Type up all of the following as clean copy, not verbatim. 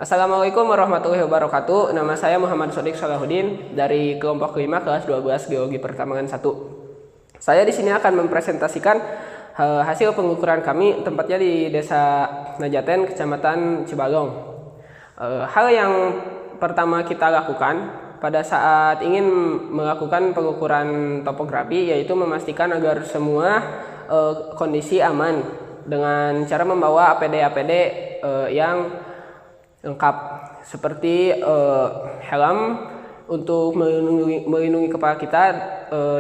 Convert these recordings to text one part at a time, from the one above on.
Assalamualaikum warahmatullahi wabarakatuh. Nama saya Muhammad Sodik Salahuddin dari kelompok kelima kelas 12 Geologi Pertambangan 1. Saya di sini akan mempresentasikan hasil pengukuran kami tempatnya di Desa Najaten, Kecamatan Cibalong. Hal yang pertama kita lakukan pada saat ingin melakukan pengukuran topografi yaitu memastikan agar semua kondisi aman dengan cara membawa APD yang lengkap seperti helm untuk melindungi kepala kita.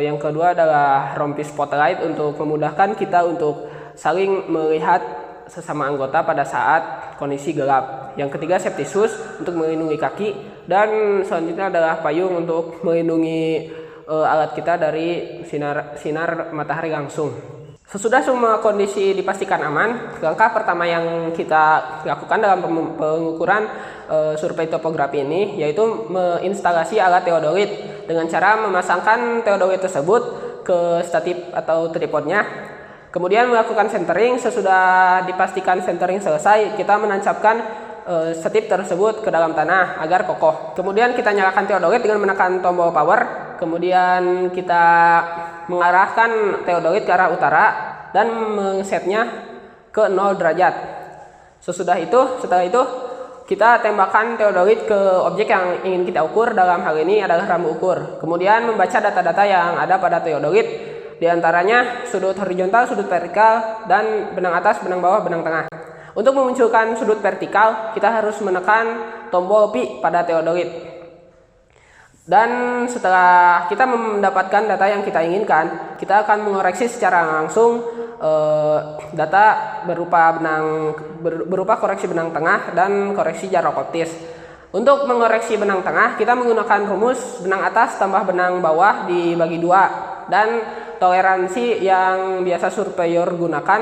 Yang kedua adalah rompi spotlight untuk memudahkan kita untuk saling melihat sesama anggota pada saat kondisi gelap. Yang ketiga safety shoes untuk melindungi kaki, dan selanjutnya adalah payung untuk melindungi alat kita dari sinar matahari langsung. Sesudah semua kondisi dipastikan aman, langkah pertama yang kita lakukan dalam pengukuran survei topografi ini yaitu menginstalasi alat teodolit dengan cara memasangkan teodolit tersebut ke statif atau tripodnya. Kemudian melakukan centering. Sesudah dipastikan centering selesai, kita menancapkan statif tersebut ke dalam tanah agar kokoh. Kemudian kita nyalakan teodolit dengan menekan tombol power. Kemudian kita mengarahkan teodolit ke arah utara dan men-setnya ke 0 derajat. Setelah itu kita tembakkan teodolit ke objek yang ingin kita ukur. Dalam hal ini adalah rambu ukur. Kemudian membaca data-data yang ada pada teodolit, diantaranya sudut horizontal, sudut vertikal, dan benang atas, benang bawah, benang tengah. Untuk memunculkan sudut vertikal, kita harus menekan tombol pi pada teodolit. Dan setelah kita mendapatkan data yang kita inginkan, kita akan mengoreksi secara langsung data berupa koreksi benang tengah dan koreksi jarak optis. Untuk mengoreksi benang tengah, kita menggunakan rumus benang atas tambah benang bawah dibagi 2, dan toleransi yang biasa surveyor gunakan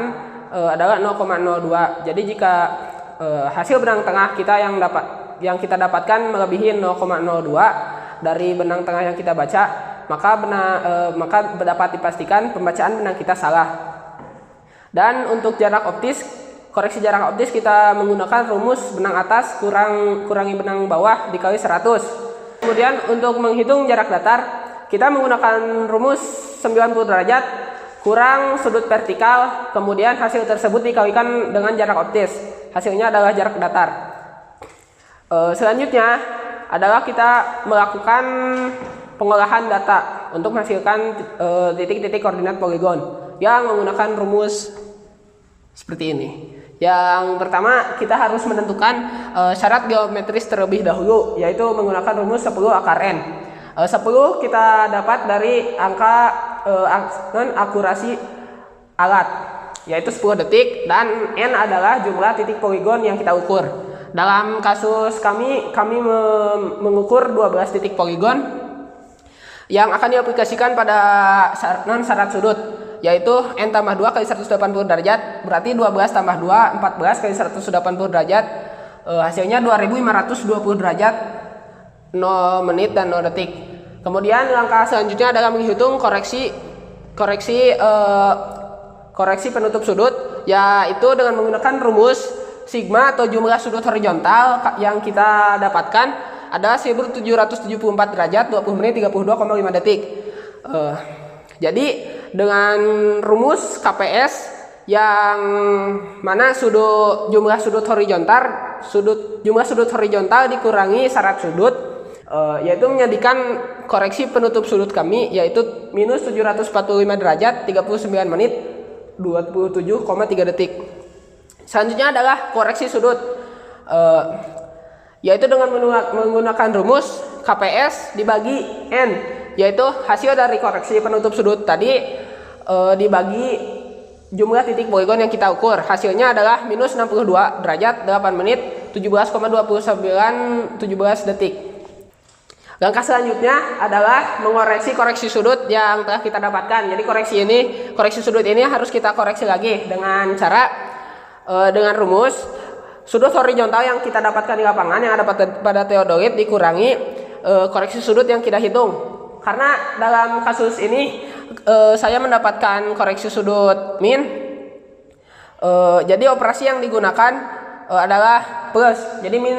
adalah 0,02. Jadi jika hasil benang tengah kita yang kita dapatkan melebihi 0,02 dari benang tengah yang kita baca, maka dapat dipastikan pembacaan benang kita salah. Dan untuk jarak optis, koreksi jarak optis kita menggunakan rumus benang atas kurangi benang bawah dikali 100. Kemudian untuk menghitung jarak datar, kita menggunakan rumus 90 derajat kurang sudut vertikal, kemudian hasil tersebut dikalikan dengan jarak optis. Hasilnya adalah jarak datar. Selanjutnya adalah kita melakukan pengolahan data untuk menghasilkan titik-titik koordinat poligon yang menggunakan rumus seperti ini. Yang pertama, kita harus menentukan syarat geometris terlebih dahulu, yaitu menggunakan rumus 10 akar N. 10 kita dapat dari angka akurasi alat, yaitu 10 detik, dan N adalah jumlah titik poligon yang kita ukur. Dalam kasus kami mengukur 12 titik poligon yang akan diaplikasikan pada syarat sudut, yaitu N tambah 2 kali 180 derajat, berarti 12 tambah 2, 14 kali 180 derajat, hasilnya 2520 derajat, 0 menit dan 0 detik. Kemudian langkah selanjutnya adalah menghitung koreksi penutup sudut, yaitu dengan menggunakan rumus sigma atau jumlah sudut horizontal yang kita dapatkan adalah 1774 derajat, 20 menit, 32,5 detik. Jadi dengan rumus KPS yang mana jumlah sudut horizontal dikurangi syarat sudut, yaitu menjadikan koreksi penutup sudut kami yaitu minus 745 derajat, 39 menit, 27,3 detik. Selanjutnya adalah koreksi sudut, yaitu dengan menggunakan rumus KPS dibagi N, yaitu hasil dari koreksi penutup sudut tadi dibagi jumlah titik poligon yang kita ukur. Hasilnya adalah minus 62 derajat, 8 menit, 17,29, 17 detik. Langkah selanjutnya adalah koreksi sudut yang telah kita dapatkan. Jadi koreksi sudut ini harus kita koreksi lagi dengan cara dengan rumus sudut horizontal yang kita dapatkan di lapangan yang ada pada teodolit dikurangi koreksi sudut yang kita hitung. Karena dalam kasus ini saya mendapatkan koreksi sudut min, jadi operasi yang digunakan adalah plus. Jadi min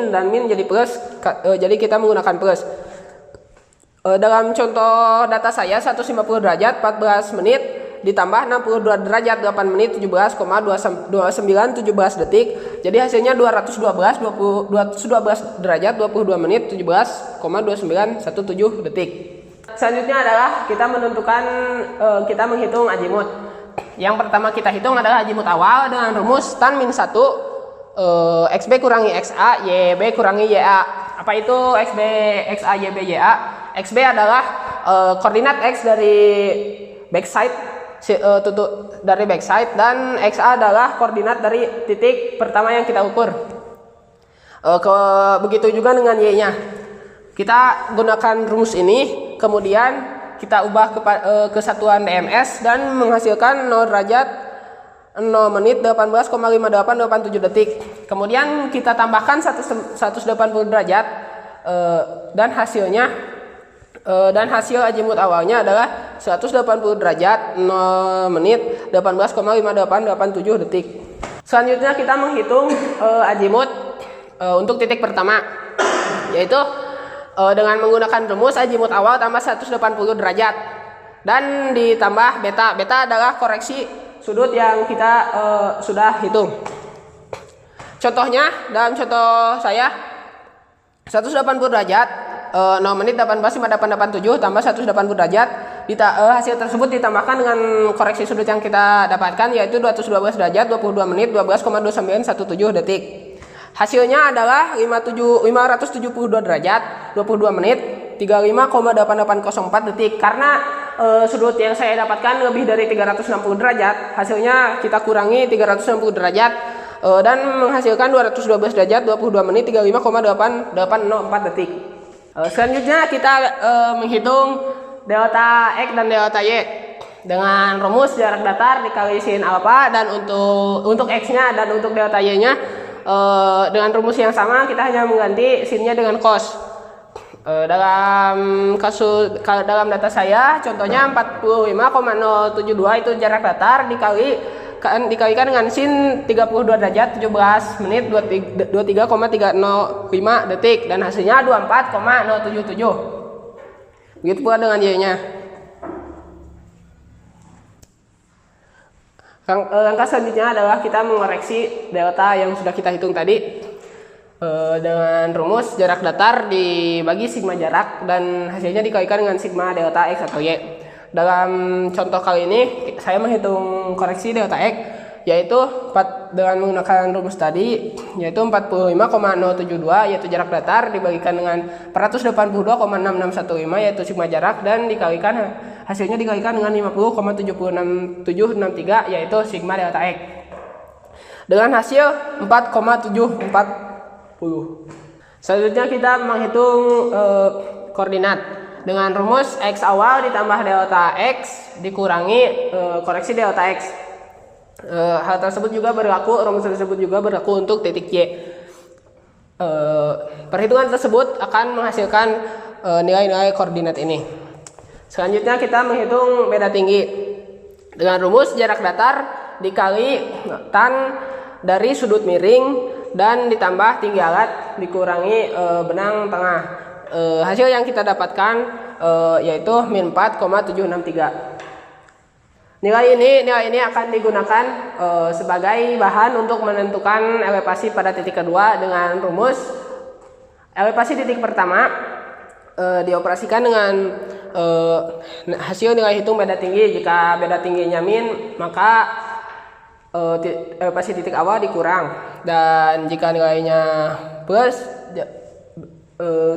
dan min jadi plus. Jadi kita menggunakan plus. Dalam contoh data saya 150 derajat 14 menit ditambah 62 derajat 8 menit 17,2917 detik. Jadi hasilnya 212 derajat 22 menit 17,2917 detik. Selanjutnya adalah kita kita menghitung azimut. Yang pertama kita hitung adalah azimut awal dengan rumus tan min 1 XB kurangi XA YB kurangi YA. Apa itu XB XA YB YA? XB adalah koordinat X dari backside dari backside dan XA adalah koordinat dari titik pertama yang kita ukur. Begitu juga dengan Y-nya. Kita gunakan rumus ini, kemudian kita ubah ke satuan DMS dan menghasilkan 0 derajat 0 menit 18,5887 detik. Kemudian kita tambahkan 180 derajat dan hasil azimut awalnya adalah 180 derajat 0 menit 18,5887 detik. Selanjutnya kita menghitung azimut untuk titik pertama, yaitu dengan menggunakan rumus azimut awal tambah 180 derajat dan ditambah beta. Beta adalah koreksi sudut yang kita sudah hitung. Contohnya dalam contoh saya 180 derajat 0 menit 18,5887 tambah 180 derajat. Hasil tersebut ditambahkan dengan koreksi sudut yang kita dapatkan, yaitu 212 derajat 22 menit 12,2917 detik. Hasilnya adalah 572 derajat 22 menit 35,8804 detik. Karena sudut yang saya dapatkan lebih dari 360 derajat, hasilnya kita kurangi 360 derajat dan menghasilkan 212 derajat 22 menit 35,8804 detik. Selanjutnya kita menghitung delta X dan delta Y dengan rumus jarak datar dikali sin alfa, dan untuk X-nya dan untuk delta Y-nya dengan rumus yang sama, kita hanya mengganti sin-nya dengan cos. Dalam data saya contohnya 45,072 itu jarak datar dikalikan dengan sin 32 derajat 17 menit 23,305 detik dan hasilnya 24,077. Begitu pula dengan Y-nya. Langkah selanjutnya adalah kita mengoreksi delta yang sudah kita hitung tadi dengan rumus jarak datar dibagi sigma jarak dan hasilnya dikalikan dengan sigma delta X atau Y. Dalam contoh kali ini saya menghitung koreksi delta X, yaitu dengan menggunakan rumus tadi, yaitu 45,072 yaitu jarak datar dibagikan dengan 482,6615 yaitu sigma jarak, dan hasilnya dikalikan dengan 50,76763 yaitu sigma delta X dengan hasil 4,740. Selanjutnya kita menghitung koordinat dengan rumus X awal ditambah delta X dikurangi koreksi delta X. Hal tersebut juga berlaku, rumus tersebut juga berlaku untuk titik Y. Perhitungan tersebut akan menghasilkan nilai-nilai koordinat ini. Selanjutnya kita menghitung beda tinggi dengan rumus jarak datar dikali tan dari sudut miring dan ditambah tinggi alat dikurangi benang tengah. Hasil yang kita dapatkan yaitu min 4,763. Nilai ini akan digunakan sebagai bahan untuk menentukan elevasi pada titik kedua dengan rumus elevasi titik pertama dioperasikan dengan hasil nilai hitung beda tinggi. Jika beda tingginya min, maka elevasi titik awal dikurang, dan jika nilainya plus,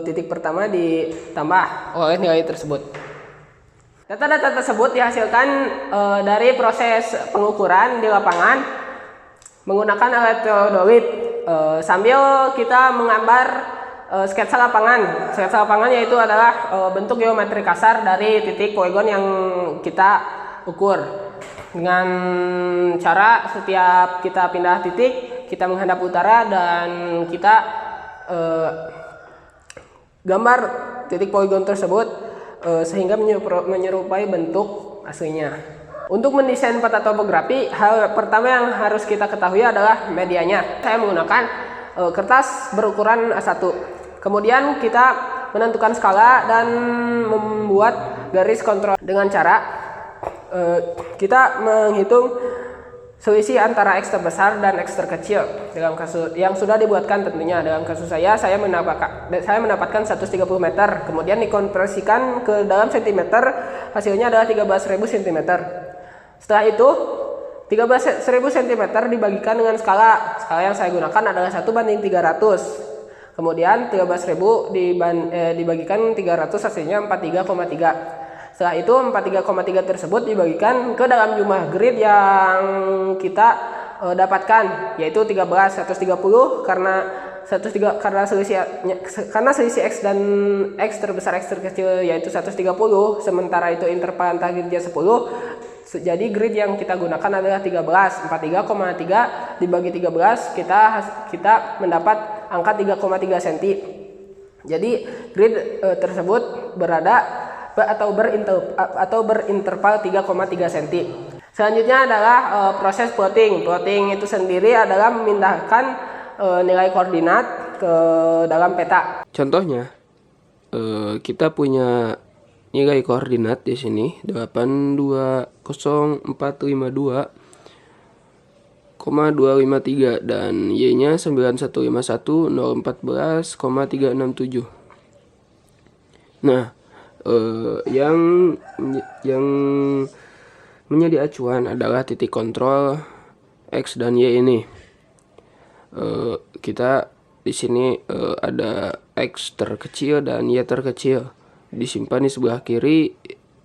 titik pertama ditambah oleh nilai tersebut. Data-data tersebut dihasilkan dari proses pengukuran di lapangan menggunakan alat teodolit sambil kita menggambar sketsa lapangan. Sketsa lapangan yaitu adalah bentuk geometri kasar dari titik poligon yang kita ukur. Dengan cara setiap kita pindah titik, kita menghadap utara dan kita gambar titik poligon tersebut sehingga menyerupai bentuk aslinya. Untuk mendesain peta topografi, hal pertama yang harus kita ketahui adalah medianya. Saya menggunakan kertas berukuran A1. Kemudian kita menentukan skala dan membuat garis kontrol dengan cara kita menghitung selisih antara X terbesar dan X terkecil dalam kasus yang sudah dibuatkan tentunya. Dalam kasus saya mendapatkan 130 meter, kemudian dikonversikan ke dalam cm, hasilnya adalah 13.000 cm. Setelah itu 13.000 cm dibagikan dengan skala yang saya gunakan adalah 1:300. Kemudian 13.000 dibagikan 300, hasilnya 43,3. Setelah itu 43,3 tersebut dibagikan ke dalam jumlah grid yang kita dapatkan, yaitu 130 karena selisih X dan X terbesar X terkecil yaitu 130, sementara itu interval antar gridnya 10. Jadi grid yang kita gunakan adalah 13. 43,3 dibagi 13 kita mendapat angka 3,3 cm. Jadi grid tersebut berada atau berinterval 3,3 cm. Selanjutnya adalah proses plotting. Plotting itu sendiri adalah memindahkan nilai koordinat ke dalam peta. Contohnya, kita punya nilai koordinat di sini 820.452,253 dan Y-nya 9151.014,367. Nah, yang menjadi acuan adalah titik kontrol X dan Y ini. Kita di sini ada X terkecil dan Y terkecil. Disimpan di sebelah kiri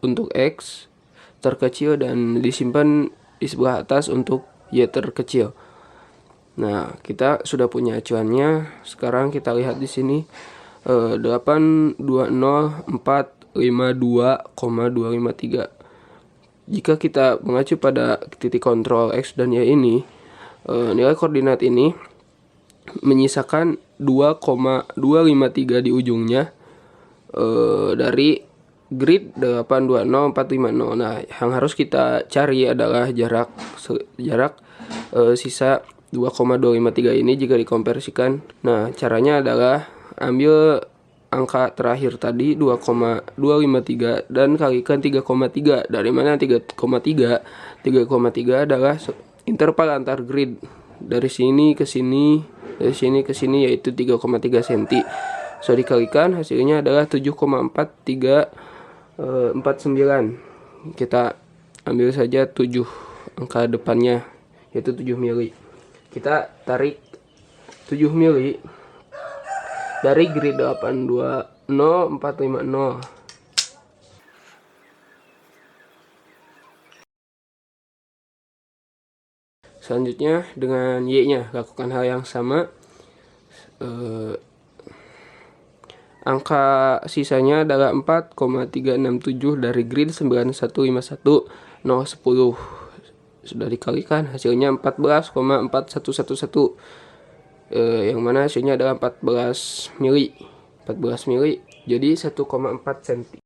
untuk X terkecil dan disimpan di sebelah atas untuk Y terkecil. Nah, kita sudah punya acuannya. Sekarang kita lihat di sini 820.452,253. Jika kita mengacu pada titik kontrol X dan Y ini, nilai koordinat ini menyisakan 2,253 di ujungnya dari grid 820.450. Nah, yang harus kita cari adalah jarak sisa 2,253 ini jika dikonversikan. Nah, caranya adalah ambil angka terakhir tadi 2,253 dan kalikan 3,3. Dari mana 3,3? 3,3 adalah interval antar grid. Dari sini ke sini, dari sini ke sini, yaitu 3,3 cm. So dikalikan hasilnya adalah 7,4349. Kita ambil saja 7 angka depannya, yaitu 7 mili. Kita tarik 7 mili dari grid 820.450. Selanjutnya dengan Y-nya lakukan hal yang sama. Angka sisanya adalah 4,367 dari grid 9151010. Sudah dikalikan hasilnya 14,4111. Yang mana hasilnya adalah 14 mili. Jadi 1,4 cm.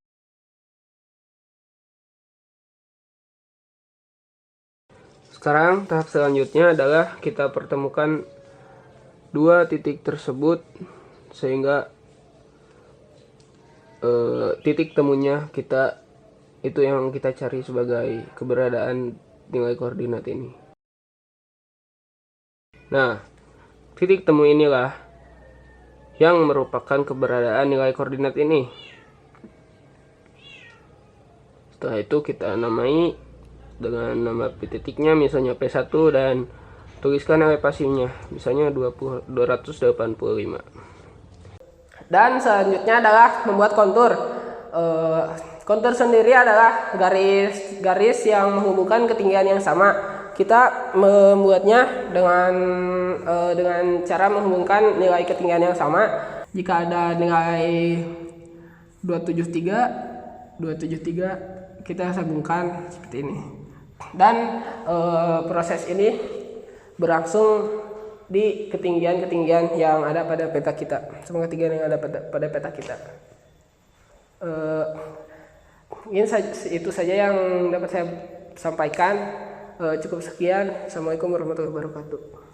Sekarang tahap selanjutnya adalah kita pertemukan dua titik tersebut sehingga titik temunya itu yang kita cari sebagai keberadaan nilai koordinat ini. Nah, titik temu inilah yang merupakan keberadaan nilai koordinat ini. Setelah itu kita namai dengan nama titiknya, misalnya P1, dan tuliskan elevasinya, misalnya 285. Dan selanjutnya adalah membuat kontur. Kontur sendiri adalah garis yang menghubungkan ketinggian yang sama. Kita membuatnya dengan cara menghubungkan nilai ketinggian yang sama. Jika ada nilai 273, kita sambungkan seperti ini. Dan proses ini berlangsung di ketinggian-ketinggian yang ada pada peta kita. Semua ketinggian yang ada pada peta kita. Mungkin itu saja yang dapat saya sampaikan. Cukup sekian. Assalamualaikum warahmatullahi wabarakatuh.